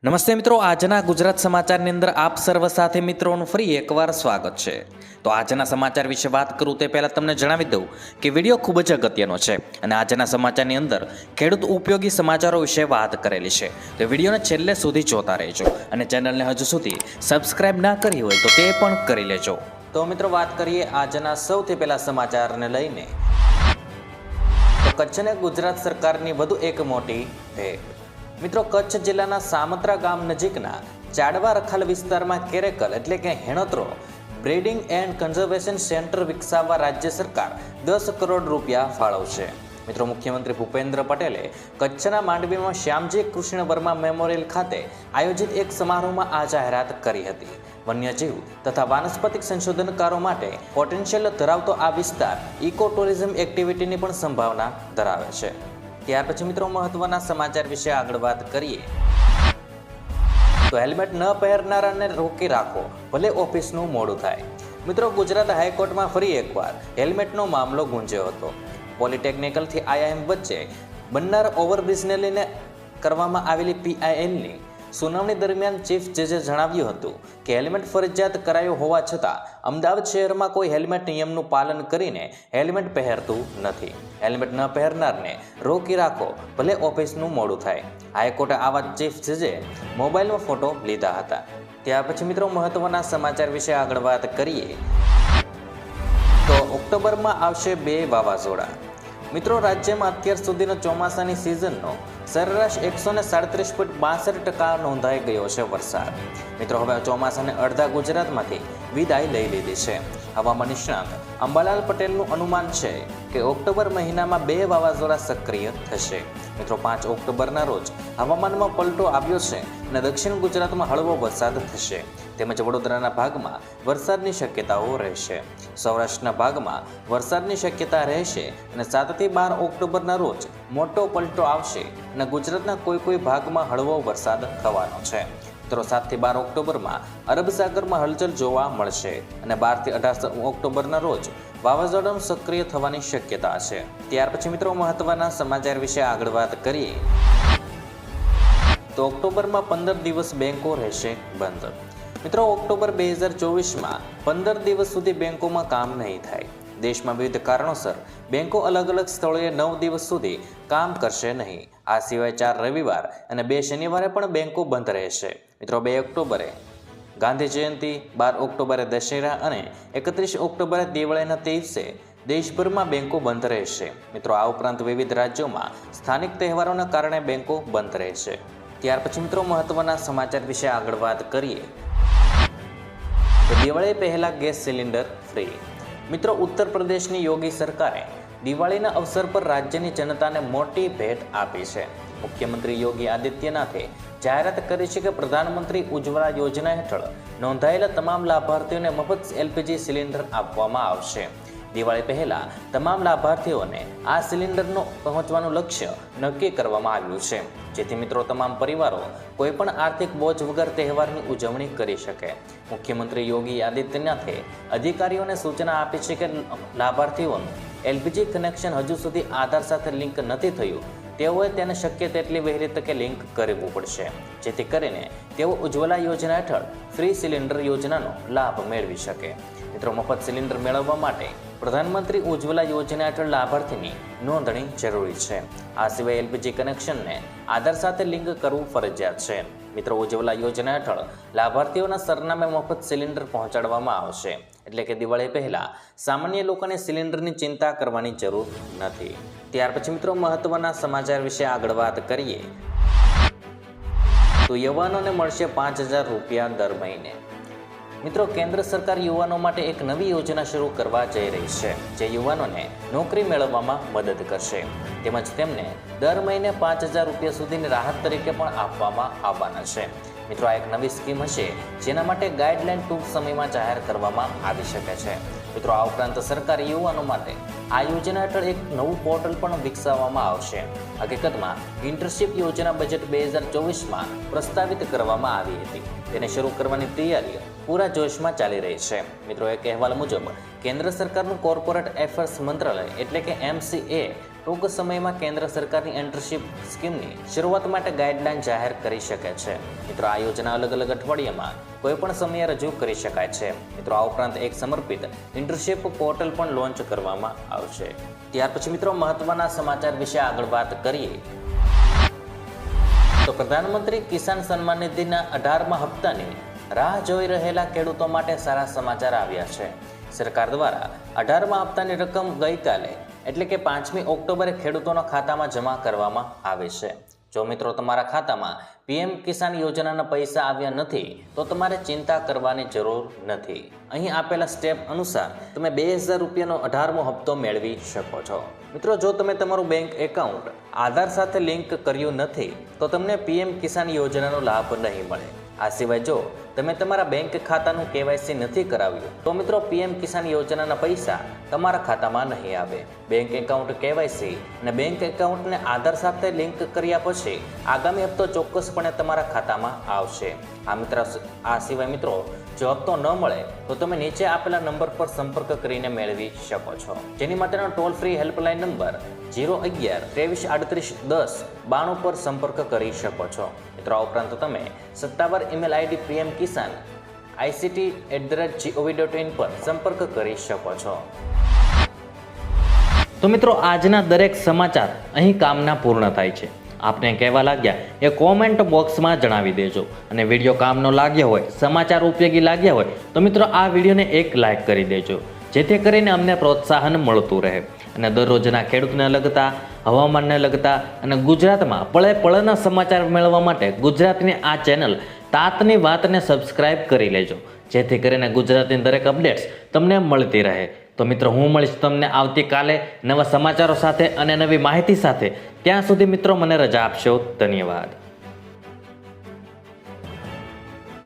નમસ્તે મિત્રો, આજના ગુજરાત સમાચારની અંદર આપ સર્વ સાથે મિત્રોનું ફરી એકવાર સ્વાગત છે. તો આજના સમાચાર વિશે વાત કરું તે પહેલાં તમને જણાવી દઉં કે વિડીયો ખૂબ જ અગત્યનો છે અને આજના સમાચારની અંદર ખેડૂત ઉપયોગી સમાચારો વિશે વાત કરેલી છે. તો વિડીયોને છેલ્લે સુધી જોતા રહેજો અને ચેનલને હજુ સુધી સબસ્ક્રાઇબ ના કરી હોય તો તે પણ કરી લેજો. તો મિત્રો વાત કરીએ આજના સૌથી પહેલા સમાચારને લઈને. તો કચ્છને ગુજરાત સરકારની વધુ એક મોટી ભેટ. મિત્રો, કચ્છ જિલ્લાના સામત્રા ગામ નજીકના ચાડવા રખાલ વિસ્તારમાં કેરેકલ એટલે કે હેણોત્રો બ્રીડિંગ એન્ડ કન્ઝર્વેશન સેન્ટર વિકસાવવા રાજ્ય સરકાર 10 કરોડ રૂપિયા ફાળવશે. મિત્રો, મુખ્યમંત્રી ભૂપેન્દ્ર પટેલે કચ્છના માંડવીમાં શ્યામજી કૃષ્ણ વર્મા મેમોરિયલ ખાતે આયોજિત એક સમારોહમાં આ જાહેરાત કરી હતી. વન્યજીવ તથા વાનસ્પતિક સંશોધનકારો માટે પોટેન્શિયલ ધરાવતો આ વિસ્તાર ઇકો ટુરિઝમ એક્ટિવિટીની પણ સંભાવના ધરાવે છે. ત્યાર પછી મિત્રો મહત્વના સમાચાર વિશે આગળ વાત કરીએ. તો હેલ્મેટ ન પહેરનારાને રોકી રાખો, ભલે ઓફિસનું મોડું થાય. મિત્રો, ગુજરાત હાઈકોર્ટમાં ફરી એકવાર હેલ્મેટનો મામલો ગુંજ્યો હતો. પોલિટેકનિકલથી આઈઆઈએમ વચ્ચે બનનાર ઓવરબ્રિજને લઈને કરવામાં આવેલી પીઆઈએલની સુનાવણી દરમિયાન ચીફ જજે જણાવ્યું હતું કે હેલ્મેટ ફરજિયાત કરાયું હોવા છતાં અમદાવાદ શહેરમાં કોઈ હેલ્મેટ નિયમનું પાલન કરીને હેલ્મેટ પહેરતું નથી. હેલ્મેટ ન પહેરનારને રોકી રાખો, ભલે ઓફિસનું મોડું થાય. હાઈકોર્ટે આવા ચીફ જજે મોબાઈલમાં ફોટો લીધા હતા. ત્યાર પછી મિત્રો મહત્વના સમાચાર વિશે આગળ વાત કરીએ. તો ઓક્ટોબરમાં આવશે 2 વાવાઝોડા. મિત્રો, રાજ્યમાં અત્યાર સુધીનો ચોમાસાની સિઝનનો સરેરાશ 137.62% નોંધાઈ ગયો છે વરસાદ. મિત્રો, હવે ચોમાસાને અડધા ગુજરાતમાંથી વિદાય લઈ લીધી છે. હવામાન નિષ્ણાત અંબાલાલ પટેલનું અનુમાન છે કે ઓક્ટોબર મહિનામાં 2 વાવાઝોડા સક્રિય થશે. મિત્રો, 5 ઓક્ટોબરના રોજ હવામાનમાં પલટો આવ્યો છે અને દક્ષિણ ગુજરાતમાં હળવો વરસાદ થશે તેમજ વડોદરાના ભાગમાં વરસાદની શક્યતાઓ રહેશે. સૌરાષ્ટ્રના ભાગમાં વરસાદની શક્યતા રહેશે અને 7 થી 12 ઓક્ટોબરના રોજ મોટો પલટો આવશે અને ગુજરાતના કોઈ ભાગમાં હળવો વરસાદ થવાનો છે. મિત્રો, 7 થી 12 ઓક્ટોબરમાં અરબ સાગરમાં હલચલ જોવા મળશે અને 12 થી 18 ઓક્ટોબરના રોજ વાવાઝોડાનું સક્રિય થવાની શક્યતા છે. ત્યાર પછી મિત્રો મહત્વના સમાચાર વિશે આગળ વાત કરીએ. તો ઓક્ટોબરમાં 15 દિવસ બેંકો રહેશે બંધ. મિત્રો, ઓક્ટોબર 2024માં 15 દિવસ સુધી બેંકોમાં કામ નહીં થાય. દેશમાં વિવિધ કારણોસર બેંકો અલગ અલગ સ્થળોએ 9 દિવસ સુધી કામ કરશે નહીં. આ સિવાય 4 રવિવાર અને 2 શનિવારે પણ બેંકો બંધ રહેશે. મિત્રો, 2 ઓક્ટોબરે ગાંધી જયંતિ, 12 ઓક્ટોબરે દશેરા અને 31 ઓક્ટોબરે દિવાળીના દિવસે દેશભરમાં બેંકો બંધ રહેશે. મિત્રો, આ ઉપરાંત વિવિધ રાજ્યોમાં સ્થાનિક તહેવારોના કારણે બેંકો બંધ રહેશે. ત્યાર પછી મિત્રો મહત્વના સમાચાર વિશે આગળ વાત કરીએ. તો દિવાળી પહેલા ગેસ સિલિન્ડર ફ્રી. મિત્રો, ઉત્તર પ્રદેશની યોગી સરકારે દિવાળીના અવસર પર રાજ્યની જનતાને મોટી ભેટ આપી છે. મુખ્યમંત્રી યોગી આદિત્યનાથે જાહેરાત કરી છે કે પ્રધાનમંત્રી ઉજ્જવલા યોજના હેઠળ નોંધાયેલા તમામ લાભાર્થીઓને મફત એલપીજી સિલિન્ડર આપવામાં આવશે. દિવાળી પહેલા તમામ લાભાર્થીઓને આ સિલિન્ડરનો પહોંચવાનું લક્ષ્ય નક્કી કરવામાં આવ્યું છે, જેથી મિત્રો તમામ પરિવારો કોઈપણ આર્થિક બોજ વગર તહેવારની ઉજવણી કરી શકે. મુખ્યમંત્રી યોગી આદિત્યનાથે અધિકારીઓને સૂચના આપી છે કે લાભાર્થીઓનું એલપીજી કનેક્શન હજુ સુધી આધાર સાથે લિંક નથી થયું તેઓએ તેને શક્ય તેટલી વહેલી તકે લિંક કરવું પડશે, જેથી કરીને તેઓ ઉજ્જવલા યોજના હેઠળ ફ્રી સિલિન્ડર યોજનાનો લાભ મેળવી શકે. મિત્રો, મફત સિલિન્ડર મેળવવા માટે પ્રધાનમંત્રી ઉજ્જવલા યોજના હેઠળ લાભાર્થીની નોંધણી જરૂરી છે. આ સિવાય એલપીજી કનેક્શનને આધાર સાથે લિંક કરવું ફરજિયાત છે. મિત્રો, ઉજ્જવલા યોજના હેઠળ લાભાર્થીઓના સરનામે મફત સિલિન્ડર પહોંચાડવામાં આવશે, એટલે કે દિવાળી પહેલા સામાન્ય લોકોને સિલિન્ડરની ચિંતા કરવાની જરૂર નથી. ત્યાર પછી મિત્રો મહત્વના સમાચાર વિશે આગળ વાત કરીએ. તો યુવાનોને મળશે 5,000 રૂપિયા દર મહિને. મિત્રો, કેન્દ્ર સરકાર યુવાનો માટે એક નવી યોજના શરૂ કરવા જઈ રહી છે, જે યુવાનોને નોકરી મેળવવામાં મદદ કરશે તેમજ તેમને દર મહિને 5,000 રૂપિયા સુધીની રાહત તરીકે પણ આપવામાં આવવાના છે. મિત્રો, આ એક નવી સ્કીમ હશે જેના માટે ગાઈડલાઈન ટૂંક સમયમાં જાહેર કરવામાં આવી શકે છે. મિત્રો, આ ઉપરાંત સરકારી યુવાનો માટે આ યોજના હેઠળ એક નવું પોર્ટલ પણ વિકસાવવામાં આવશે. હકીકતમાં ઇન્ટર્નશીપ યોજના બજેટ 2024માં પ્રસ્તાવિત કરવામાં આવી હતી. તેને શરૂ કરવાની તૈયારીઓ પૂરા જોશમાં ચાલી રહી છે. મિત્રો, એક અહેવાલ મુજબ કેન્દ્ર સરકારનું કોર્પોરેટ એફેર્સ મંત્રાલય એટલે કે MCA ટૂંક સમયમાં કેન્દ્ર સરકારની એન્ટરશીપ સ્કીમની શરૂઆત માટે ગાઈડલાઈન જાહેર કરી શકે છે. મિત્રો, આ યોજના અલગ અલગ અઠવાડિયામાં કોઈપણ સમયે રજૂ કરી શકાય છે. મિત્રો, આ ઉપરાંત એક સમર્પિત ઇન્ટર્નશીપ પોર્ટલ પણ લોન્ચ કરવામાં આવશે. ત્યાર પછી મિત્રો મહત્વના સમાચાર વિશે આગળ વાત કરીએ તો પ્રધાનમંત્રી કિસાન સન્માન નિધિના 18મા હપ્તાની રાહ જોઈ રહેલા ખેડૂતો માટે સારા સમાચાર આવ્યા છે. સરકાર દ્વારા 18મા હપ્તાની રકમ ગઈકાલે એટલે કે 5મી ઓક્ટોબરે ખેડૂતોના ખાતામાં જમા કરવામાં આવે છે. જો મિત્રો તમારા ખાતામાં પીએમ કિસાન યોજનાના પૈસા આવ્યા નથી તો તમારે ચિંતા કરવાની જરૂર નથી. અહીં આપેલા સ્ટેપ અનુસાર તમે 2000 રૂપિયાનો 18મો હપ્તો મેળવી શકો છો. મિત્રો, જો તમે તમારું બેંક એકાઉન્ટ આધાર સાથે લિંક કર્યું નથી તો તમને પીએમ કિસાન યોજનાનો લાભ નહીં મળે. આ સિવાય જો તમે તમારા બેંક ખાતાનું કેવાયસી નથી કરાવ્યું તો મિત્રો પીએમ કિસાન યોજનાના પૈસા તમારા ખાતામાં નહીં આવે. બેંક એકાઉન્ટ કેવાયસી અને બેંક એકાઉન્ટને આધાર સાથે લિંક કર્યા પછી આગામી હપ્તો ચોક્કસપણે તમારા ખાતામાં આવશે. આ સિવાય મિત્રો જો હપ્તો ન મળે તો તમે નીચે આપેલા નંબર પર સંપર્ક કરીને મેળવી શકો છો. જેની માટેનો ટોલ ફ્રી હેલ્પલાઇન નંબર 011-2338-10-92 પર સંપર્ક કરી શકો છો. મિત્રો, આ ઉપરાંત તમે સત્તાવાર ઈમેલ આઈડી પીએમ કિસાન ICT@gov.in પર સંપર્ક કરી શકો છો. તો મિત્રો, આજના દરેક સમાચાર અહીં કામના પૂર્ણ થાય છે. આપને કહેવા લાગ્યા એ કોમેન્ટ બોક્સમાં જણાવી દેજો. અને વિડીયો કામનો લાગ્યો હોય, સમાચાર ઉપયોગી લાગ્યા હોય તો મિત્રો આ વિડીયોને એક લાઇક કરી દેજો, જેથી કરીને અમને પ્રોત્સાહન મળતું રહે અને દરરોજના ખેડૂતને લગતા, હવામાનને લગતા અને ગુજરાતમાં પળે પળના સમાચાર મેળવવા માટે ગુજરાતની આ ચેનલ તાતની વાતને સબસ્ક્રાઇબ કરી લેજો, જેથી કરીને ગુજરાતની દરેક અપડેટ્સ તમને મળતી રહે. તો મિત્રો, હું મળીશ તમને આવતીકાલે નવા સમાચારો સાથે અને નવી માહિતી સાથે. ત્યાં સુધી મિત્રો મને રજા આપશો. ધન્યવાદ.